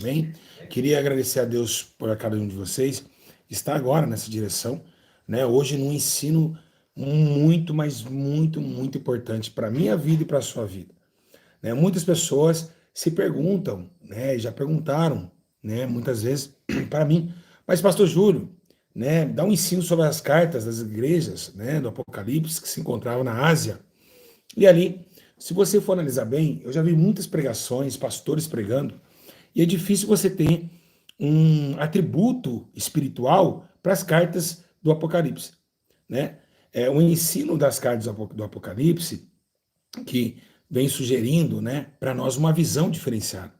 Amém? Queria agradecer a Deus por cada um de vocês estar agora nessa direção, né? Hoje num ensino muito, mas muito, muito importante para a minha vida e para a sua vida, né? Muitas pessoas se perguntam, né? Já perguntaram, né? Muitas vezes para mim, mas Pastor Júlio, né? Dá um ensino sobre as cartas das igrejas, né? Do Apocalipse que se encontravam na Ásia. E ali, se você for analisar bem, eu já vi muitas pregações, pastores pregando, e é difícil você ter um atributo espiritual para as cartas do Apocalipse, né? O ensino das cartas do Apocalipse que vem sugerindo, né, para nós uma visão diferenciada,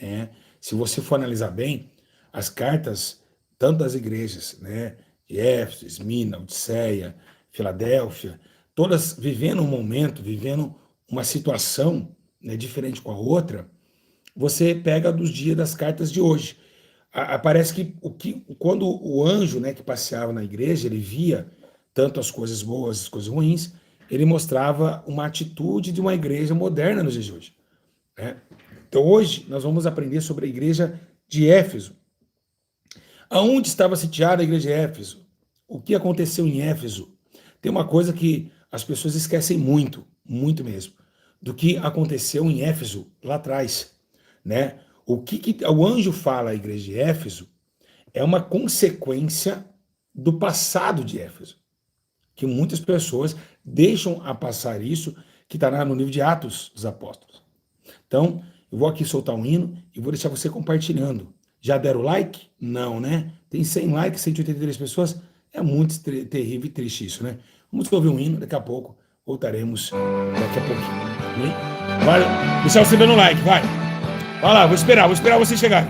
né? Se você for analisar bem, as cartas tanto das igrejas, né, de Éfeso, Esmina, Odisseia, Filadélfia, todas vivendo um momento, vivendo uma situação, né, diferente com a outra. Você pega dos dias das cartas de hoje. Parece que quando o anjo, né, que passeava na igreja, ele via tanto as coisas boas, as coisas ruins, ele mostrava uma atitude de uma igreja moderna nos dias de hoje, né? Então hoje nós vamos aprender sobre a igreja de Éfeso. Aonde estava sitiada a igreja de Éfeso? O que aconteceu em Éfeso? Tem uma coisa que as pessoas esquecem muito, muito mesmo, do que aconteceu em Éfeso lá atrás, né? O que o anjo fala à igreja de Éfeso é uma consequência do passado de Éfeso, que muitas pessoas deixam a passar isso, que está no livro de Atos dos Apóstolos. Então, eu vou aqui soltar um hino e vou deixar você compartilhando. Já deram like? Não, né? Tem 100 likes, 183 pessoas. É muito terrível e triste isso, né? Vamos ouvir um hino, daqui a pouco voltaremos daqui a pouquinho. Hein? Vai, deixar você dando like, vai. Vai lá, vou esperar você chegar.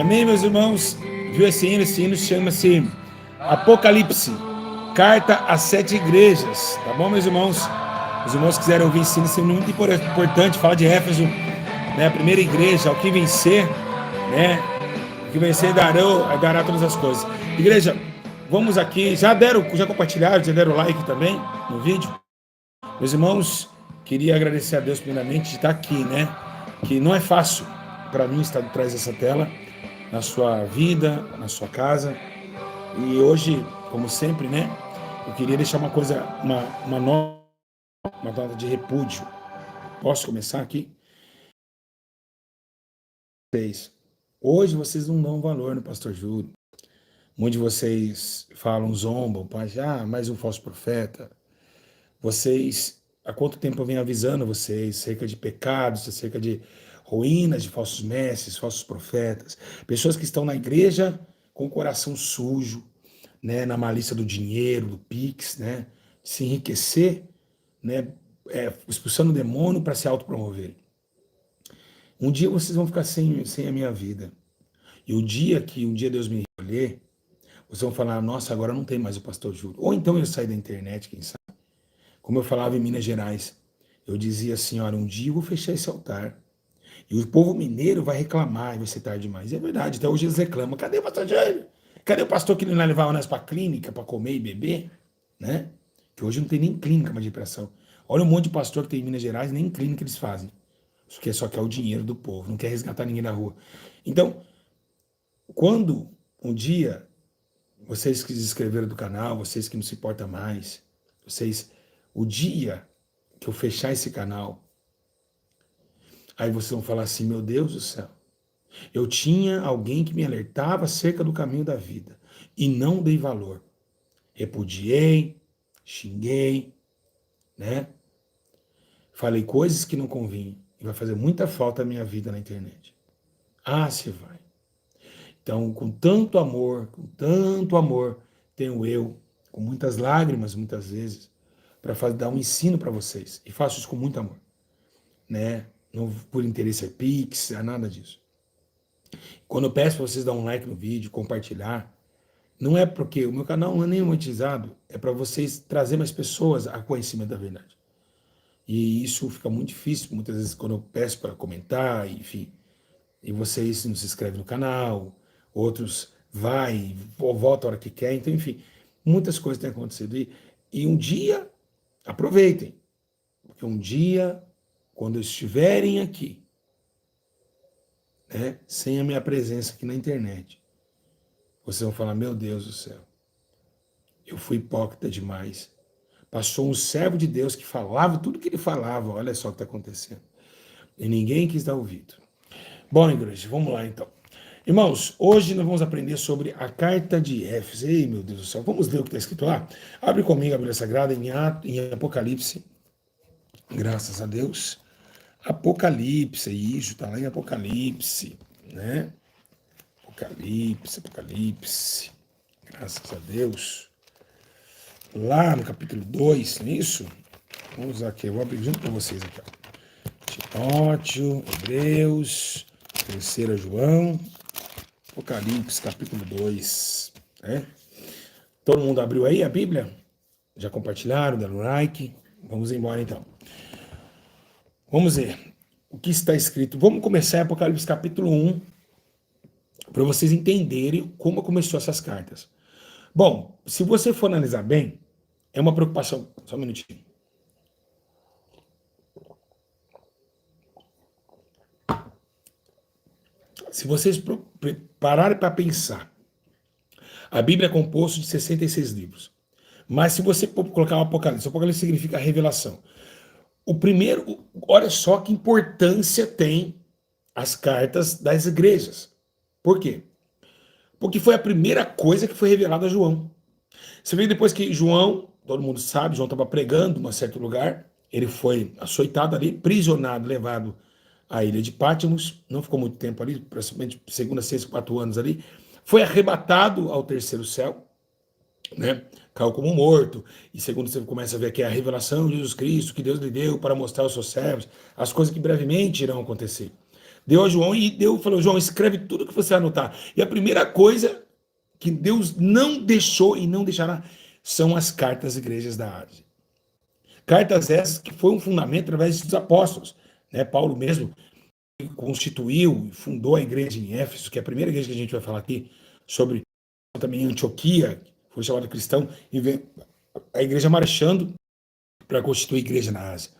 Amém, meus irmãos? Viu esse hino? Esse hino chama-se Apocalipse, carta às 7 igrejas. Tá bom, meus irmãos? Os irmãos quiserem ouvir esse hino, isso é muito importante. Fala de Éfeso, né? A primeira igreja, ao que vencer, né? O que vencer dará todas as coisas. Igreja, vamos aqui. Já compartilharam, já deram like também no vídeo? Meus irmãos, queria agradecer a Deus primeiramente de estar aqui, né? Que não é fácil para mim estar atrás dessa tela, na sua vida, na sua casa. E hoje, como sempre, né? Eu queria deixar uma nota de repúdio. Posso começar aqui? Hoje vocês não dão valor no Pastor Júlio. Muitos de vocês falam, zombam, mais um falso profeta. Vocês, há quanto tempo eu venho avisando vocês acerca de pecados, acerca de ruínas de falsos mestres, falsos profetas, pessoas que estão na igreja com o coração sujo, né, na malícia do dinheiro, do Pix, né, se enriquecer, né, expulsando o demônio para se autopromover. Um dia vocês vão ficar sem a minha vida. E um dia Deus me recolher, vocês vão falar, nossa, agora não tem mais o pastor Júlio. Ou então eu saí da internet, quem sabe. Como eu falava em Minas Gerais, eu dizia assim, olha, um dia eu vou fechar esse altar. E o povo mineiro vai reclamar, vai ser tarde demais. E é verdade, até hoje eles reclamam. Cadê o pastor Júlio? Cadê o pastor que não levava nós para a clínica para comer e beber? Né? Que hoje não tem nem clínica mais de depressão. Olha um monte de pastor que tem em Minas Gerais, nem clínica eles fazem. Porque só quer o dinheiro do povo, não quer resgatar ninguém na rua. Então, quando um dia, vocês que se inscreveram do canal, vocês que não se importam mais, o dia que eu fechar esse canal, aí vocês vão falar assim, meu Deus do céu, eu tinha alguém que me alertava acerca do caminho da vida e não dei valor. Repudiei, xinguei, né? Falei coisas que não convinham e vai fazer muita falta a minha vida na internet. Ah, se vai. Então, com tanto amor, tenho eu, com muitas lágrimas, muitas vezes, para dar um ensino para vocês. E faço isso com muito amor, né? Não por interesse Pix, nada disso. Quando eu peço para vocês dar um like no vídeo, compartilhar, não é porque o meu canal não é nem monetizado, é para vocês trazer mais pessoas a conhecimento da verdade. E isso fica muito difícil, muitas vezes, quando eu peço para comentar, enfim, e vocês não se inscrevem no canal, outros voltam a hora que quer, então, enfim, muitas coisas têm acontecido. E um dia, aproveitem, porque um dia, quando estiverem aqui, né, sem a minha presença aqui na internet, vocês vão falar, meu Deus do céu, eu fui hipócrita demais. Passou um servo de Deus que falava tudo que ele falava, olha só o que está acontecendo. E ninguém quis dar ouvido. Bom, igreja, vamos lá então. Irmãos, hoje nós vamos aprender sobre a carta de Éfeso. Ei, meu Deus do céu, vamos ler o que está escrito lá? Abre comigo a Bíblia Sagrada em Apocalipse. Graças a Deus. Apocalipse, isso, está lá em Apocalipse, né? Apocalipse. Graças a Deus. Lá no capítulo 2, não é isso? Vamos usar aqui, eu vou abrir junto para vocês aqui. Timóteo, Hebreus, 3 João, Apocalipse, capítulo 2. Né? Todo mundo abriu aí a Bíblia? Já compartilharam, deram like? Vamos embora então. Vamos ver o que está escrito. Vamos começar em Apocalipse capítulo 1, para vocês entenderem como começou essas cartas. Bom, se você for analisar bem, é uma preocupação. Só um minutinho. Se vocês pararem para pensar, a Bíblia é composta de 66 livros. Mas se você colocar o Apocalipse significa revelação. O primeiro, olha só que importância tem as cartas das igrejas. Por quê? Porque foi a primeira coisa que foi revelada a João. Você vê depois que João, todo mundo sabe, João estava pregando em um certo lugar, ele foi açoitado ali, prisionado, levado à ilha de Patmos, não ficou muito tempo ali, praticamente segunda, sexta, 4 anos ali, foi arrebatado ao terceiro céu, né? Caiu como morto, e segundo você começa a ver aqui a revelação de Jesus Cristo, que Deus lhe deu para mostrar aos seus servos as coisas que brevemente irão acontecer. Deu a João e falou, João, escreve tudo que você vai anotar. E a primeira coisa que Deus não deixou e não deixará são as cartas às igrejas da Ásia. Cartas essas que foi um fundamento através dos apóstolos. Né? Paulo mesmo constituiu e fundou a igreja em Éfeso, que é a primeira igreja que a gente vai falar aqui, sobre também Antioquia, foi chamada cristão, e vem a igreja marchando para constituir igreja na Ásia.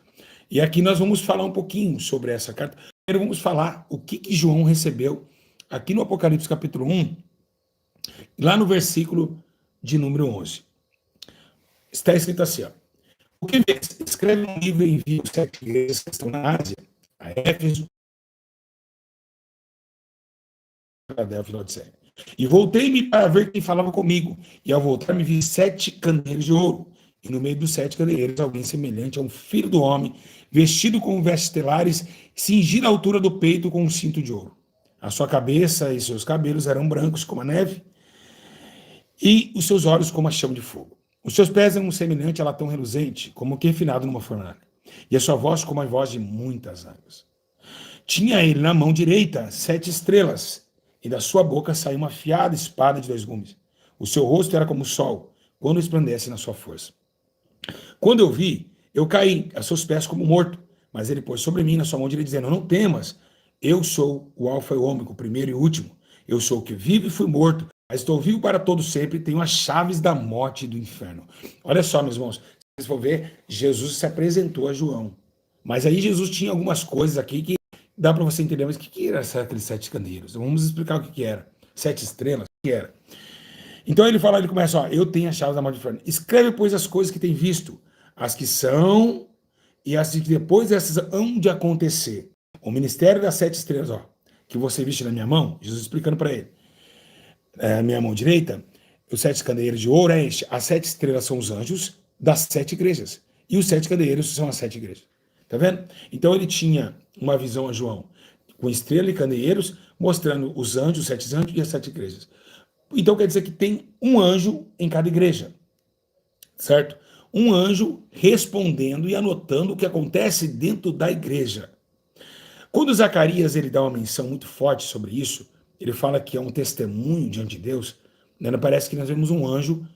E aqui nós vamos falar um pouquinho sobre essa carta. Primeiro vamos falar o que João recebeu aqui no Apocalipse capítulo 1, lá no versículo de número 11. Está escrito assim, ó. O que vês? Escreve um livro e envia os 7 igrejas que estão na Ásia, a Éfeso, Filadélfia e Laodiceia. E voltei-me para ver quem falava comigo. E ao voltar me vi 7 candeeiros de ouro. E no meio dos 7 candeeiros alguém semelhante a um filho do homem, vestido com vestes telares, cingido à altura do peito com um cinto de ouro. A sua cabeça e seus cabelos eram brancos como a neve, e os seus olhos como a chama de fogo. Os seus pés eram semelhantes a latão reluzente, como que refinado numa fornalha. E a sua voz como a voz de muitas águas. Tinha ele na mão direita 7 estrelas, e da sua boca saiu uma afiada espada de 2 gumes. O seu rosto era como o sol, quando resplandece na sua força. Quando eu vi, eu caí a seus pés como morto, mas ele pôs sobre mim na sua mão direita, dizendo, não temas, eu sou o alfa e o ômega, o primeiro e o último. Eu sou o que vive e fui morto, mas estou vivo para todo sempre e tenho as chaves da morte e do inferno. Olha só, meus irmãos, vocês vão ver, Jesus se apresentou a João. Mas aí Jesus tinha algumas coisas aqui que dá para você entender, mas o que era aqueles 7 candeeiros? Vamos explicar o que era. 7 estrelas, o que era? Então ele fala, ele começa, ó, eu tenho as chaves da morte do inferno. Escreve, pois, as coisas que tem visto, as que são e as que depois essas hão de acontecer. O ministério das 7 estrelas, ó, que você viste na minha mão, Jesus explicando para ele, a minha mão direita, os 7 candeeiros de ouro é este. As 7 estrelas são os anjos das 7 igrejas. E os 7 candeeiros são as 7 igrejas. Tá vendo? Então ele tinha uma visão a João, com estrela e candeeiros, mostrando os anjos, os 7 anjos e as 7 igrejas. Então quer dizer que tem um anjo em cada igreja, certo? Um anjo respondendo e anotando o que acontece dentro da igreja. Quando Zacarias ele dá uma menção muito forte sobre isso, ele fala que é um testemunho diante de Deus, né? Parece que nós vemos um anjo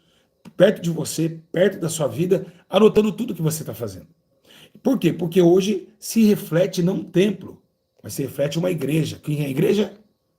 perto de você, perto da sua vida, anotando tudo que você está fazendo. Por quê? Porque hoje se reflete não um templo, mas se reflete uma igreja. Quem é a igreja?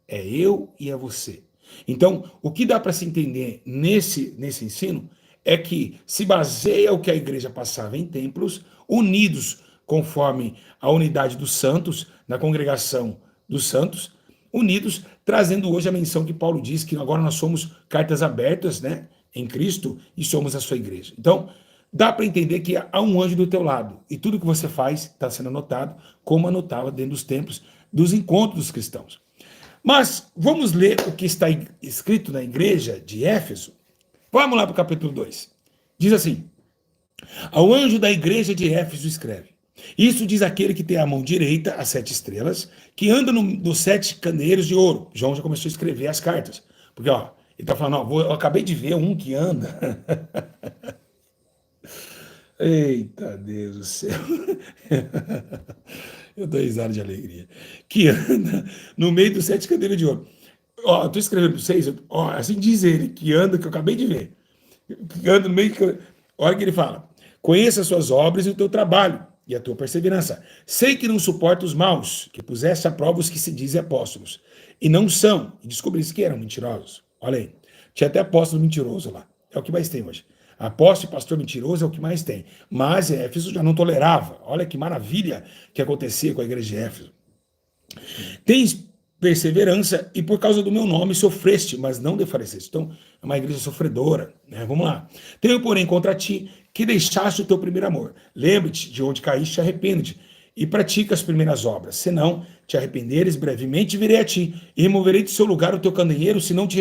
É eu e é você. Então, o que dá para se entender nesse ensino é que se baseia o que a igreja passava em templos, unidos conforme a unidade dos santos, na congregação dos santos, unidos, trazendo hoje a menção que Paulo diz que agora nós somos cartas abertas, né, em Cristo e somos a sua igreja. Então, dá para entender que há um anjo do teu lado e tudo que você faz está sendo anotado, como anotava dentro dos templos, dos encontros dos cristãos. Mas vamos ler o que está escrito na igreja de Éfeso. Vamos lá para o capítulo 2. Diz assim, ao anjo da igreja de Éfeso escreve, isso diz aquele que tem a mão direita, as 7 estrelas, que anda nos 7 candeeiros de ouro. João já começou a escrever as cartas. Porque, ó, ele está falando, ó, eu acabei de ver um que anda. Eita Deus do céu. Eu dou risada de alegria. Que anda no meio dos 7 candeeiros de ouro. Ó, eu estou escrevendo para vocês, ó, assim diz ele, que anda, que eu acabei de ver. Que anda no meio de... Olha o que ele fala. Conheça as suas obras e o teu trabalho e a tua perseverança. Sei que não suporta os maus, que puseste à prova os que se dizem apóstolos. E não são. E descobriste que eram mentirosos. Olha aí. Tinha até apóstolo mentiroso lá. É o que mais tem hoje. Apóstolo e pastor mentiroso é o que mais tem. Mas Éfeso já não tolerava. Olha que maravilha que acontecia com a igreja de Éfeso. Tens perseverança e por causa do meu nome sofreste, mas não desfaleceste. Então, é uma igreja sofredora, né? Vamos lá. Tenho, porém, contra ti que deixaste o teu primeiro amor. Lembre-te de onde caíste, arrepende-te e pratica as primeiras obras. Se não te arrependeres, brevemente virei a ti e removerei de seu lugar o teu candeeiro, se não te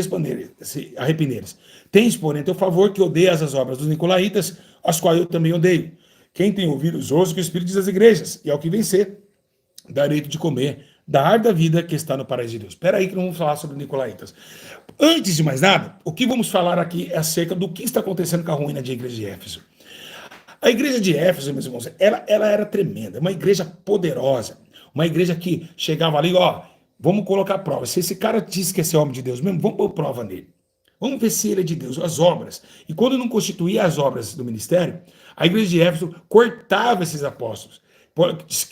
se arrependeres. Tens, porém, a teu favor que odeias as obras dos nicolaítas, as quais eu também odeio. Quem tem ouvidos, ouça o que o Espírito diz às igrejas, e ao que vencer, darei de comer da árvore da vida que está no paraíso de Deus. Espera aí que não vamos falar sobre nicolaítas. Antes de mais nada, o que vamos falar aqui é acerca do que está acontecendo com a ruína da igreja de Éfeso. A igreja de Éfeso, meus irmãos, ela era tremenda, uma igreja poderosa, Uma igreja que chegava ali, ó, vamos colocar prova. Se esse cara diz que esse é homem de Deus mesmo, vamos pôr prova nele. Vamos ver se ele é de Deus, as obras. E quando não constituía as obras do ministério, a igreja de Éfeso cortava esses apóstolos.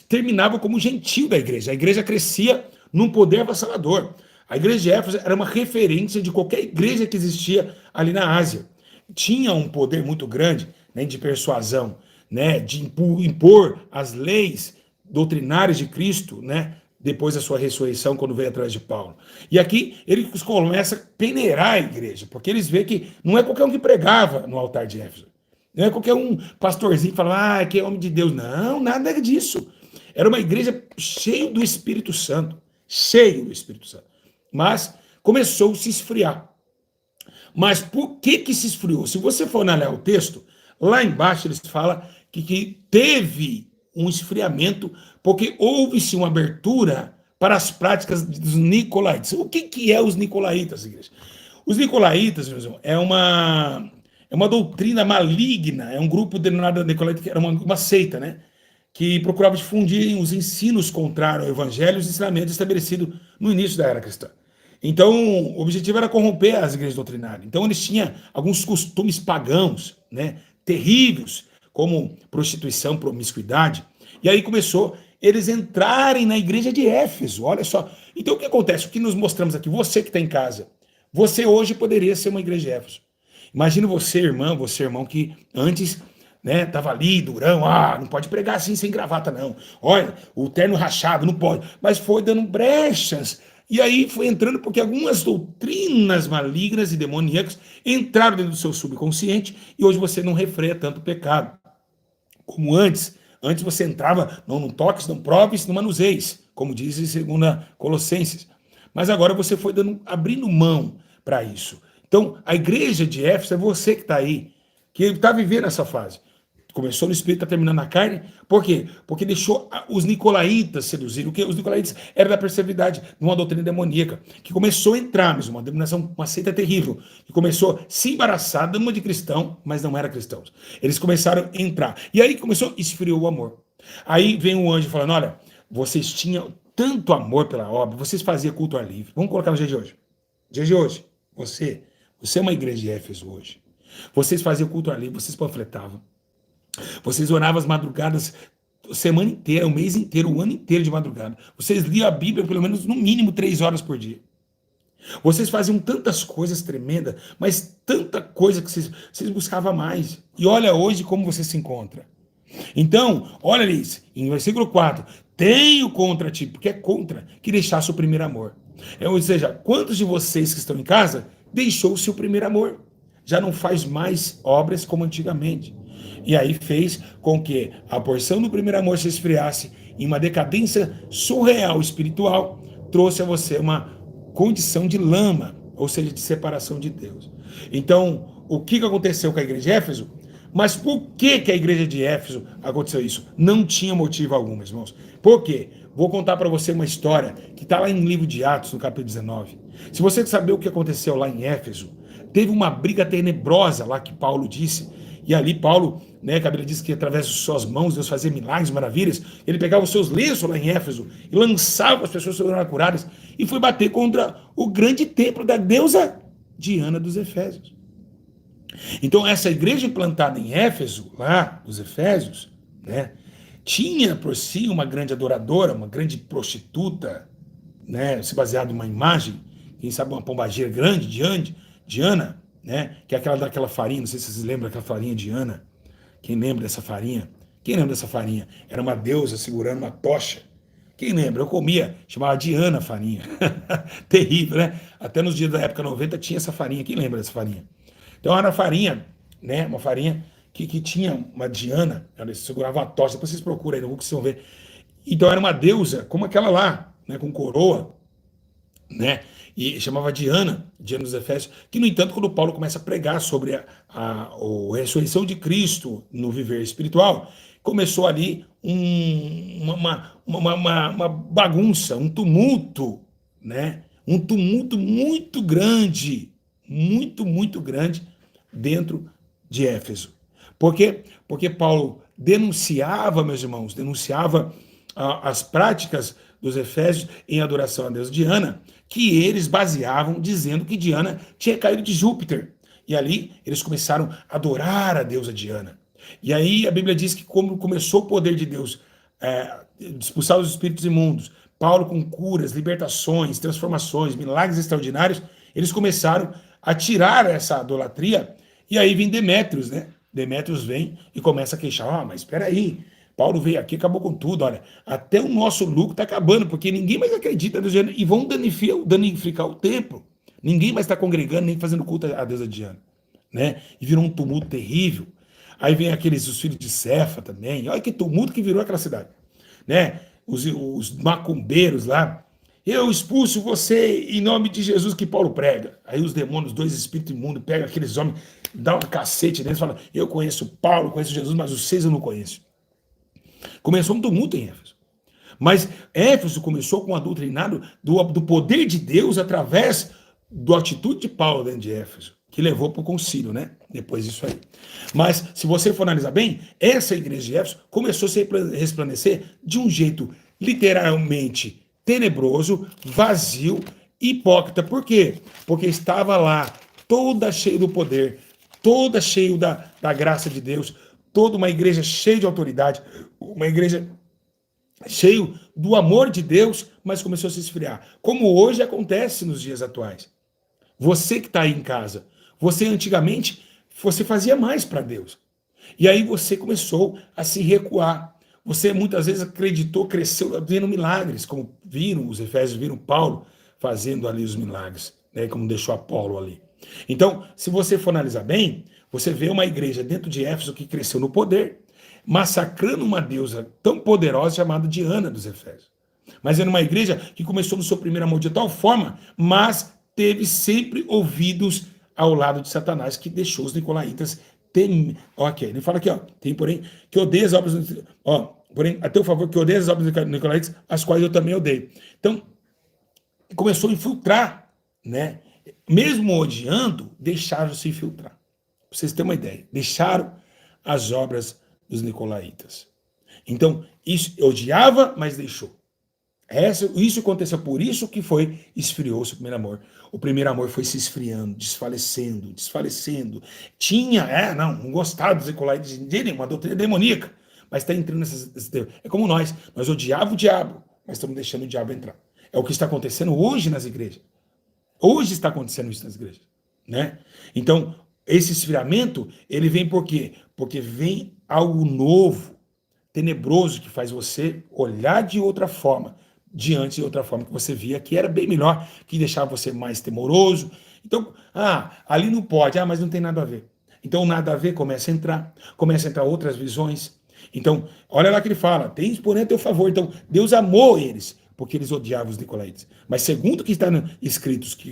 Terminava como gentil da igreja. A igreja crescia num poder avassalador. A igreja de Éfeso era uma referência de qualquer igreja que existia ali na Ásia. Tinha um poder muito grande, né, de persuasão, né, de impor as leis doutrinárias de Cristo, né, depois da sua ressurreição, quando veio atrás de Paulo. E aqui ele começa a peneirar a igreja, porque eles veem que não é qualquer um que pregava no altar de Éfeso. Não é qualquer um pastorzinho que fala, que é homem de Deus. Não, nada disso. Era uma igreja cheia do Espírito Santo. Cheio do Espírito Santo. Mas começou a se esfriar. Mas por que se esfriou? Se você for olhar o texto, lá embaixo eles falam que teve um esfriamento, porque houve-se uma abertura para as práticas dos nicolaítas. O que é os nicolaítas, igreja? Os nicolaítas, meus irmãos, é uma doutrina maligna, é um grupo denominado nicolaíta, que era uma seita, né? Que procurava difundir os ensinos contrários ao evangelho e os ensinamentos estabelecidos no início da era cristã. Então, o objetivo era corromper as igrejas doutrinárias. Então, eles tinham alguns costumes pagãos, né, terríveis, como prostituição, promiscuidade. E aí começou eles entrarem na igreja de Éfeso, olha só. Então, o que acontece? O que nos mostramos aqui? Você que está em casa, você hoje poderia ser uma igreja de Éfeso. Imagina você, irmão, que antes, né, tava ali, durão, não pode pregar assim sem gravata, não. Olha, o terno rachado, não pode. Mas foi dando brechas. E aí foi entrando porque algumas doutrinas malignas e demoníacas entraram dentro do seu subconsciente e hoje você não refreia tanto o pecado. Como antes. Antes você entrava, não toques, não proves, não manuseis, como diz em 2 Colossenses. Mas agora você foi abrindo mão para isso. Então, a igreja de Éfeso é você que está aí, que está vivendo essa fase. Começou no espírito, está terminando na carne. Por quê? Porque deixou os nicolaítas seduzirem. Os nicolaítas eram da perseveridade, numa doutrina demoníaca, que começou a entrar mesmo, uma denominação, uma seita terrível, que começou a se embaraçar, dama de cristão, mas não era cristãos. Eles começaram a entrar. E aí começou, esfriou o amor. Aí vem o anjo falando, olha, vocês tinham tanto amor pela obra, vocês faziam culto ao ar livre. Vamos colocar no dia de hoje. Dia de hoje, você é uma igreja de Éfeso hoje. Vocês faziam culto ao ar livre, vocês panfletavam. Vocês oravam as madrugadas a semana inteira, o mês inteiro, o ano inteiro de madrugada. Vocês liam a Bíblia pelo menos no mínimo 3 horas por dia. Vocês faziam tantas coisas tremendas, mas tanta coisa que vocês buscavam mais. E olha hoje como você se encontra. Então, olha ali, em versículo 4, tenho contra ti, porque é contra, que deixasse o primeiro amor. Ou seja, quantos de vocês que estão em casa deixou o seu primeiro amor? Já não faz mais obras como antigamente. E aí fez com que a porção do primeiro amor se esfriasse em uma decadência surreal espiritual, trouxe a você uma condição de lama, ou seja, de separação de Deus. Então, o que aconteceu com a igreja de Éfeso? Mas por que a igreja de Éfeso aconteceu isso? Não tinha motivo algum, meus irmãos. Por quê? Vou contar para você uma história que está lá no livro de Atos, no capítulo 19. Se você quer saber o que aconteceu lá em Éfeso, teve uma briga tenebrosa lá que Paulo disse. E ali Paulo, né, que a Bíblia diz que através de suas mãos Deus fazia milagres, maravilhas. Ele pegava os seus lenços lá em Éfeso e lançava as pessoas que eram curadas e foi bater contra o grande templo da deusa Diana dos Efésios. Então essa igreja implantada em Éfeso, lá dos Efésios, né, tinha por si uma grande adoradora, uma grande prostituta, né, se baseado em uma imagem, quem sabe uma pombagira grande, Diana, né, que é aquela daquela farinha, não sei se vocês lembram daquela farinha Diana. Quem lembra dessa farinha? Quem lembra dessa farinha? Era uma deusa segurando uma tocha. Quem lembra? Eu comia, chamava Diana farinha. Terrível, né? Até nos dias da época 90 tinha essa farinha. Quem lembra dessa farinha? Então era farinha, né? Uma farinha que tinha uma Diana, ela segurava uma tocha. Depois vocês procuram aí no Google que vocês vão ver. Então era uma deusa, como aquela lá, né? Com coroa, né? E chamava Diana dos Efésios, que, no entanto, quando Paulo começa a pregar sobre a ressurreição de Cristo no viver espiritual, começou ali uma bagunça, um tumulto, né? Um tumulto muito grande, muito grande dentro de Éfeso. Por quê? Porque Paulo denunciava, meus irmãos, as práticas dos efésios em adoração a Deus Diana, que eles baseavam dizendo que Diana tinha caído de Júpiter. E ali eles começaram a adorar a deusa Diana. E aí a Bíblia diz que como começou o poder de Deus expulsar os espíritos imundos, Paulo com curas, libertações, transformações, milagres extraordinários, eles começaram a tirar essa idolatria, e aí vem Demétrios, né? Demétrios vem e começa a queixar, mas espera aí, Paulo veio aqui, acabou com tudo, olha, até o nosso lucro está acabando, porque ninguém mais acredita, e vão danificar o templo, ninguém mais está congregando, nem fazendo culto à deusa Diana, né? E virou um tumulto terrível. Aí vem os filhos de Cefa também, olha que tumulto que virou aquela cidade, né? Os macumbeiros lá, eu expulso você em nome de Jesus que Paulo prega. Aí os demônios, dois espíritos imundos, pegam aqueles homens, dão um cacete neles e falam, eu conheço Paulo, conheço Jesus, mas vocês eu não conheço. Começou um tumulto em Éfeso. Mas Éfeso começou com a doutrinado do poder de Deus através da atitude de Paulo dentro de Éfeso, que levou para o concílio, né? Depois disso aí. Mas, se você for analisar bem, essa igreja de Éfeso começou a se resplandecer de um jeito literalmente tenebroso, vazio, hipócrita. Por quê? Porque estava lá toda cheia do poder, toda cheia da graça de Deus, toda uma igreja cheia de autoridade, uma igreja cheio do amor de Deus, mas começou a se esfriar. Como hoje acontece nos dias atuais. Você que está aí em casa, você antigamente, você fazia mais para Deus. E aí você começou a se recuar. Você muitas vezes acreditou, cresceu vendo milagres, como viram os Efésios, viram Paulo fazendo ali os milagres, né, como deixou Apolo ali. Então, se você for analisar bem, você vê uma igreja dentro de Éfeso que cresceu no poder, massacrando uma deusa tão poderosa chamada Diana dos Efésios. Mas era uma igreja que começou no seu primeiro amor de tal forma, mas teve sempre ouvidos ao lado de Satanás, que deixou os nicolaítas ok, ele fala aqui, ó, tem porém que odeia as obras, ó, porém, a teu favor, que odeia as obras dos nicolaítas, as quais eu também odeio. Então, começou a infiltrar, né? Mesmo odiando, deixaram se infiltrar. Pra vocês terem uma ideia, deixaram as obras dos nicolaítas. Então, isso odiava, mas deixou. Isso aconteceu, por isso que esfriou-se o primeiro amor. O primeiro amor foi se esfriando, desfalecendo. Não gostava dos nicolaítas, uma doutrina demoníaca, mas está entrando nessas. É como nós odiávamos o diabo, mas estamos deixando o diabo entrar. É o que está acontecendo hoje nas igrejas. Hoje está acontecendo isso nas igrejas, né? Então, esse esfriamento, ele vem por quê? Porque vem algo novo, tenebroso, que faz você olhar de outra forma, diante de outra forma que você via, que era bem melhor, que deixava você mais temoroso. Então, ali não pode, mas não tem nada a ver. Então, nada a ver começa a entrar outras visões. Então, olha lá que ele fala, tem porém a teu favor. Então, Deus amou eles, porque eles odiavam os nicolaítas. Mas segundo o que está escritos, que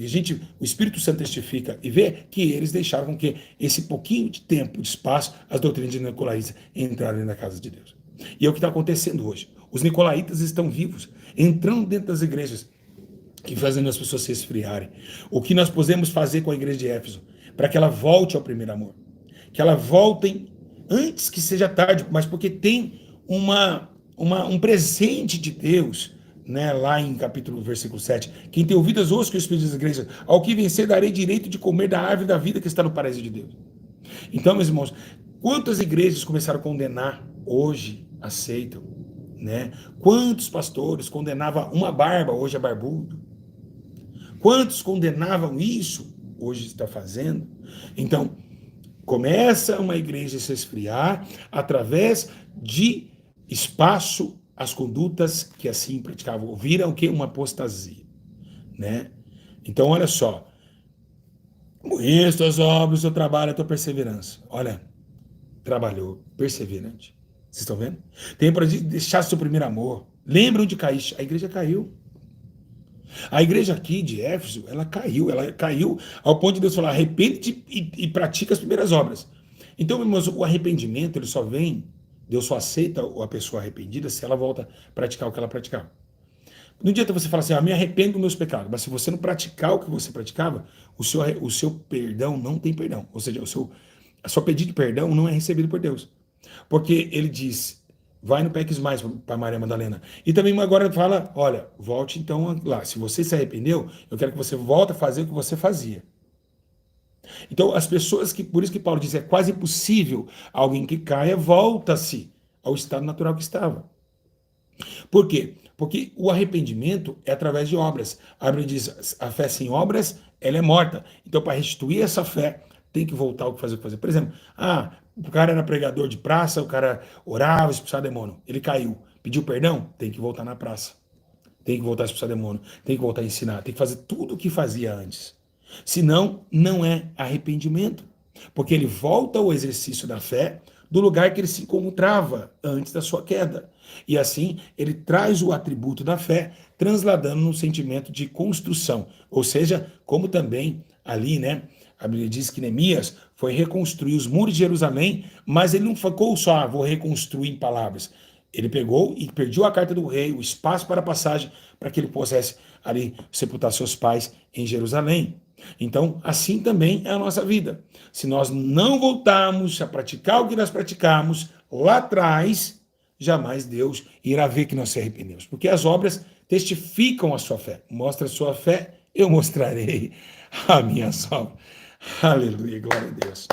o Espírito Santo testifica e vê, que eles deixaram que esse pouquinho de tempo, de espaço, as doutrinas de nicolaítas entrarem na casa de Deus. E é o que está acontecendo hoje. Os nicolaítas estão vivos, entrando dentro das igrejas e fazendo as pessoas se esfriarem. O que nós podemos fazer com a igreja de Éfeso? Para que ela volte ao primeiro amor. Que ela voltem antes que seja tarde, mas porque tem um presente de Deus, né, lá em versículo 7. Quem tem ouvidas, ouça que o Espírito das igrejas. Ao que vencer, darei direito de comer da árvore da vida que está no paraíso de Deus. Então, meus irmãos, quantas igrejas começaram a condenar, hoje aceitam, né? Quantos pastores condenavam uma barba, hoje é barbudo? Quantos condenavam isso, hoje está fazendo? Então, começa uma igreja a se esfriar através de espaço, as condutas que assim praticavam. Viram o que? Uma apostasia, né? Então, olha só. Conheço as obras, o teu trabalho, a tua perseverança. Olha, trabalhou, perseverante. Vocês estão vendo? Tem para deixar seu primeiro amor. Lembram de cair? A igreja caiu. A igreja aqui de Éfeso, ela caiu ao ponto de Deus falar, arrepende-te e pratica as primeiras obras. Então, irmãos, o arrependimento, ele só vem, Deus só aceita a pessoa arrependida se ela volta a praticar o que ela praticava. Não adianta você falar assim, me arrependo dos meus pecados, mas se você não praticar o que você praticava, o seu perdão não tem perdão. Ou seja, a sua pedido de perdão não é recebido por Deus. Porque ele diz, Vai no PEX Mais para Maria Madalena. E também agora fala, olha, volte então lá. Se você se arrependeu, eu quero que você volte a fazer o que você fazia. Então, as pessoas que, por isso que Paulo diz, é quase impossível alguém que caia, volta-se ao estado natural que estava. Por quê? Porque o arrependimento é através de obras. A Bíblia diz, a fé sem obras, ela é morta. Então, para restituir essa fé, tem que voltar ao que fazer. Por exemplo, o cara era pregador de praça, o cara orava, expulsava demônio. Ele caiu, pediu perdão, tem que voltar na praça. Tem que voltar a expulsar demônio, tem que voltar a ensinar, tem que fazer tudo o que fazia antes. Senão, não é arrependimento. Porque ele volta ao exercício da fé do lugar que ele se encontrava antes da sua queda. E assim, ele traz o atributo da fé, transladando no sentimento de construção. Ou seja, como também ali, né? A Bíblia diz que Neemias foi reconstruir os muros de Jerusalém, mas ele não ficou só, vou reconstruir em palavras. Ele pegou e pediu a carta do rei, o espaço para a passagem, para que ele pudesse ali sepultar seus pais em Jerusalém. Então, assim também é a nossa vida. Se nós não voltarmos a praticar o que nós praticamos lá atrás, jamais Deus irá ver que nós se arrependemos. Porque as obras testificam a sua fé. Mostra a sua fé, eu mostrarei a minha obras. Aleluia, glória a Deus.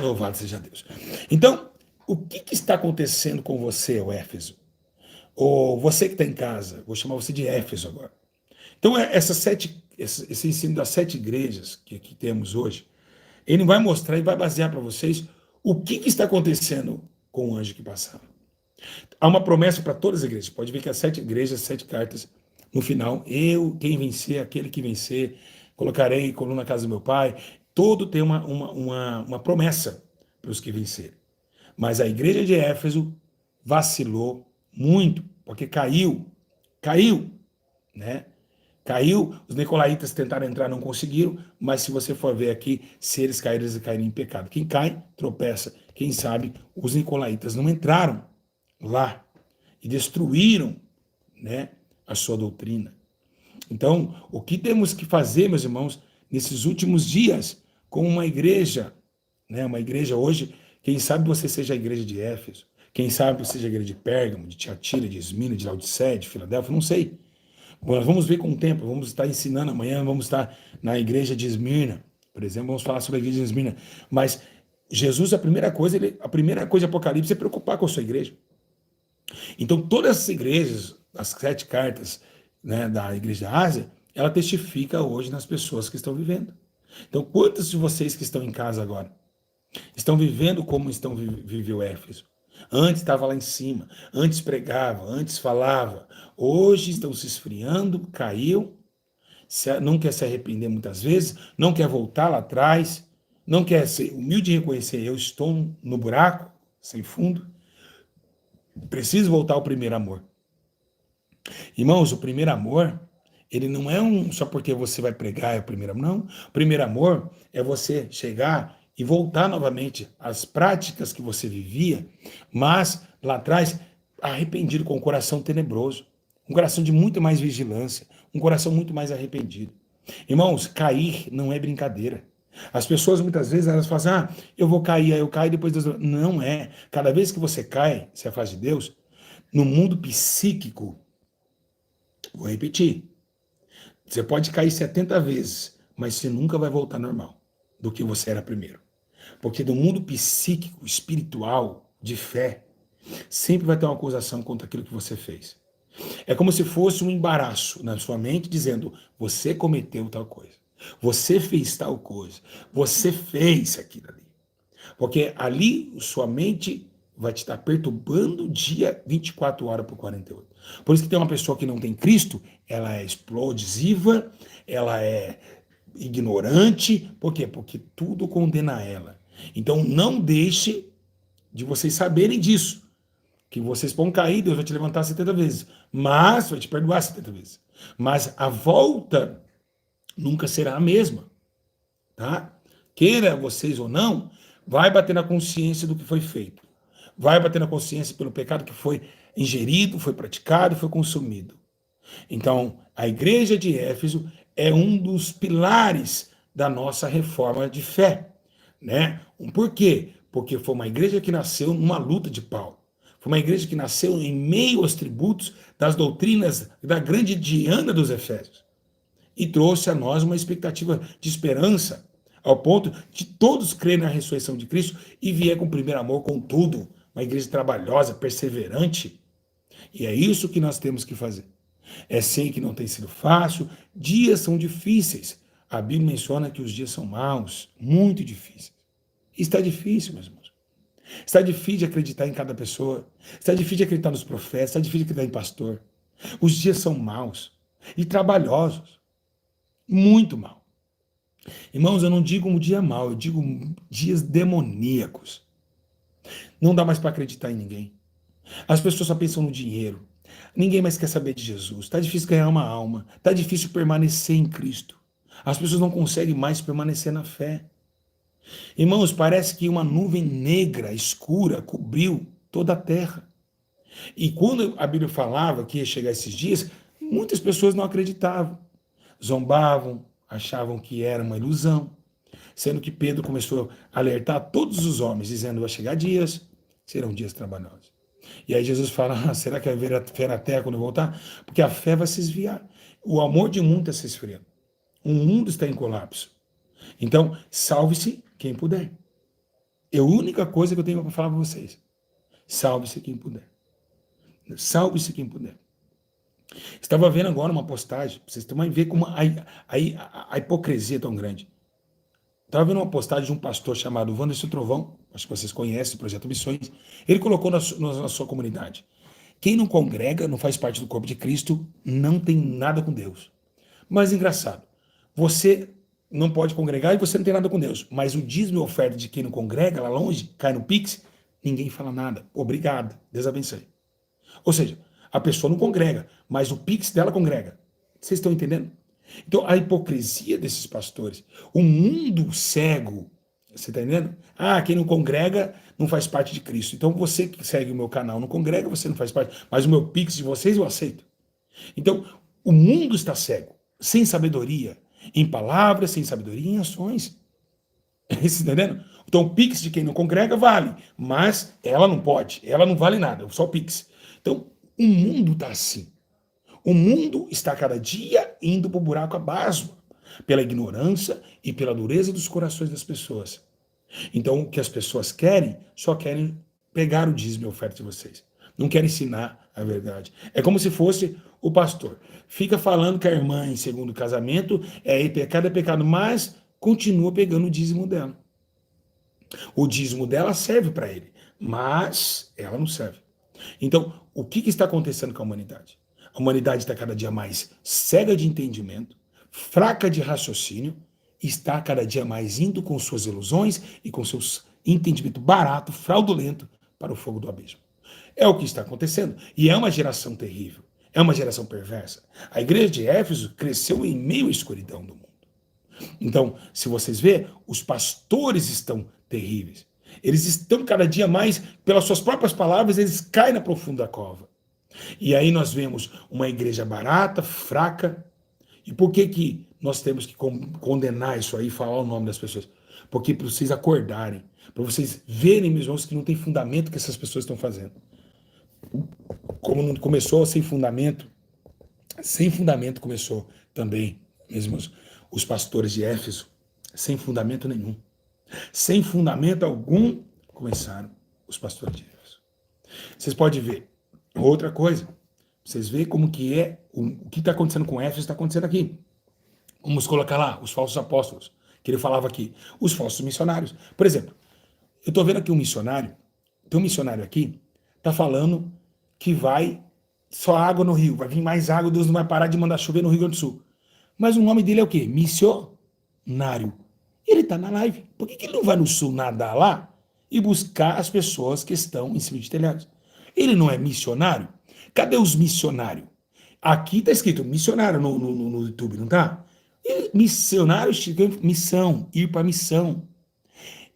Louvado seja Deus. Então, o que está acontecendo com você, o Éfeso? Ou você que está em casa, vou chamar você de Éfeso agora. Então, esse ensino das 7 igrejas que temos hoje, ele vai mostrar e vai basear para vocês o que está acontecendo com o anjo que passava. Há uma promessa para todas as igrejas. Pode ver que as 7 igrejas, 7 cartas, no final, quem vencer, aquele que vencer, colocarei coluna na casa do meu pai. Todo tem uma promessa para os que vencerem. Mas a igreja de Éfeso vacilou muito, porque caiu, né? Caiu, os nicolaítas tentaram entrar, não conseguiram, mas se você for ver aqui, se eles caíram em pecado. Quem cai, tropeça. Quem sabe, os nicolaítas não entraram lá e destruíram, né, a sua doutrina. Então, o que temos que fazer, meus irmãos, nesses últimos dias, com uma igreja, né, uma igreja hoje, quem sabe você seja a igreja de Éfeso, quem sabe você seja a igreja de Pérgamo, de Tiatira, de Esmina, de Laodiceia, de Filadélfia, não sei. Bom, nós vamos ver com o tempo, vamos estar ensinando amanhã, vamos estar na igreja de Esmirna, por exemplo, vamos falar sobre a igreja de Esmirna. Mas Jesus, a primeira coisa de Apocalipse é preocupar com a sua igreja. Então, todas as igrejas, as 7 cartas, né, da igreja da Ásia, ela testifica hoje nas pessoas que estão vivendo. Então, quantos de vocês que estão em casa agora estão vivendo como viveu Éfeso? Antes estava lá em cima, antes pregava, antes falava. Hoje estão se esfriando, caiu, não quer se arrepender muitas vezes, não quer voltar lá atrás, não quer ser humilde e reconhecer, eu estou no buraco, sem fundo, preciso voltar ao primeiro amor. Irmãos, o primeiro amor, ele não é só porque você vai pregar é o primeiro amor, não. O primeiro amor é você chegar e voltar novamente às práticas que você vivia, mas lá atrás, arrependido, com um coração tenebroso, um coração de muito mais vigilância, um coração muito mais arrependido. Irmãos, cair não é brincadeira. As pessoas muitas vezes elas falam assim, eu vou cair, aí eu caio, depois Deus... Não é. Cada vez que você cai, se afasta de Deus, no mundo psíquico, vou repetir, você pode cair 70 vezes, mas você nunca vai voltar normal do que você era primeiro. Porque no mundo psíquico, espiritual, de fé, sempre vai ter uma acusação contra aquilo que você fez. É como se fosse um embaraço na sua mente dizendo, você cometeu tal coisa, você fez tal coisa, você fez aquilo ali. Porque ali sua mente vai te estar perturbando o dia 24 horas por 48. Por isso que tem uma pessoa que não tem Cristo, ela é explosiva, ela é ignorante. Por quê? Porque tudo condena ela. Então não deixe de vocês saberem disso. Que vocês vão cair, Deus vai te levantar 70 vezes. Mas vai te perdoar 70 vezes. Mas a volta nunca será a mesma. Tá? Queira vocês ou não, vai bater na consciência do que foi feito. Vai bater na consciência pelo pecado que foi ingerido, foi praticado, foi consumido. Então, a igreja de Éfeso é um dos pilares da nossa reforma de fé, né? Por quê? Porque foi uma igreja que nasceu numa luta de Paulo. Foi uma igreja que nasceu em meio aos tributos das doutrinas da grande Diana dos Efésios e trouxe a nós uma expectativa de esperança, ao ponto de todos crerem na ressurreição de Cristo e vier com o primeiro amor com tudo. Uma igreja trabalhosa, perseverante. E é isso que nós temos que fazer. Sei que não tem sido fácil, dias são difíceis. A Bíblia menciona que os dias são maus, muito difíceis. Está difícil, meus irmãos. Está difícil de acreditar em cada pessoa. Está difícil de acreditar nos profetas. Está difícil de acreditar em pastor. Os dias são maus e trabalhosos. Muito mal. Irmãos, eu não digo um dia mau, eu digo dias demoníacos. Não dá mais para acreditar em ninguém. As pessoas só pensam no dinheiro. Ninguém mais quer saber de Jesus. Está difícil ganhar uma alma. Está difícil permanecer em Cristo. As pessoas não conseguem mais permanecer na fé. Irmãos, parece que uma nuvem negra, escura, cobriu toda a terra. E quando a Bíblia falava que ia chegar esses dias, muitas pessoas não acreditavam. Zombavam, achavam que era uma ilusão. Sendo que Pedro começou a alertar todos os homens, dizendo: vai chegar dias, serão dias trabalhosos. E aí Jesus fala: será que vai haver a fé na terra quando eu voltar? Porque a fé vai se esfriar. O amor de mundo está se esfriando. O mundo está em colapso. Então, salve-se quem puder. É a única coisa que eu tenho para falar para vocês. Salve-se quem puder. Salve-se quem puder. Estava vendo agora uma postagem, para vocês também ver como a hipocrisia é tão grande. Estava vendo uma postagem de um pastor chamado Wanderson Trovão, acho que vocês conhecem o Projeto Missões. Ele colocou na sua comunidade: quem não congrega, não faz parte do corpo de Cristo, não tem nada com Deus. Mas engraçado, você não pode congregar e você não tem nada com Deus. Mas o dízimo e oferta de quem não congrega, lá longe, cai no Pix, ninguém fala nada. Obrigado, Deus abençoe. Ou seja, a pessoa não congrega, mas o Pix dela congrega. Vocês estão entendendo? Então, a hipocrisia desses pastores, o mundo cego, você está entendendo? Quem não congrega não faz parte de Cristo. Então, você que segue o meu canal não congrega, você não faz parte, mas o meu Pix de vocês eu aceito. Então, o mundo está cego, sem sabedoria em palavras, sem sabedoria em ações. Você está entendendo? Então, o Pix de quem não congrega vale, mas ela não pode, ela não vale nada, só o Pix. Então, o mundo está assim. O mundo está cada dia indo para o buraco abaixo, pela ignorância e pela dureza dos corações das pessoas. Então, o que as pessoas querem, só querem pegar o dízimo e a oferta de vocês. Não querem ensinar a verdade. É como se fosse o pastor. Fica falando que a irmã em segundo casamento pecado é pecado, mas continua pegando o dízimo dela. O dízimo dela serve para ele, mas ela não serve. Então, o que está acontecendo com a humanidade? A humanidade está cada dia mais cega de entendimento, fraca de raciocínio, está cada dia mais indo com suas ilusões e com seus entendimentos barato, fraudulento, para o fogo do abismo. É o que está acontecendo. E é uma geração terrível. É uma geração perversa. A igreja de Éfeso cresceu em meio à escuridão do mundo. Então, se vocês verem, os pastores estão terríveis. Eles estão cada dia mais, pelas suas próprias palavras, eles caem na profunda cova. E aí nós vemos uma igreja barata, fraca. E por que nós temos que condenar isso aí, falar o nome das pessoas? Porque para vocês acordarem, para vocês verem, meus irmãos, que não tem fundamento que essas pessoas estão fazendo. Como não começou sem fundamento começou também, meus irmãos, os pastores de Éfeso, sem fundamento nenhum. Sem fundamento algum, começaram os pastores de Éfeso. Vocês podem ver outra coisa. Vocês veem como que o que está acontecendo com Éfeso está acontecendo aqui. Vamos colocar lá os falsos apóstolos, que ele falava aqui. Os falsos missionários. Por exemplo, eu estou vendo aqui um missionário, tem um missionário aqui, está falando que vai só água no rio, vai vir mais água, Deus não vai parar de mandar chover no Rio Grande do Sul. Mas o nome dele é o quê? Missionário. Ele está na live. Por que ele não vai no sul nadar lá e buscar as pessoas que estão em cima de telhados? Ele não é missionário? Cadê os missionários? Aqui está escrito missionário no YouTube, não está? Missionários, missão, ir para missão.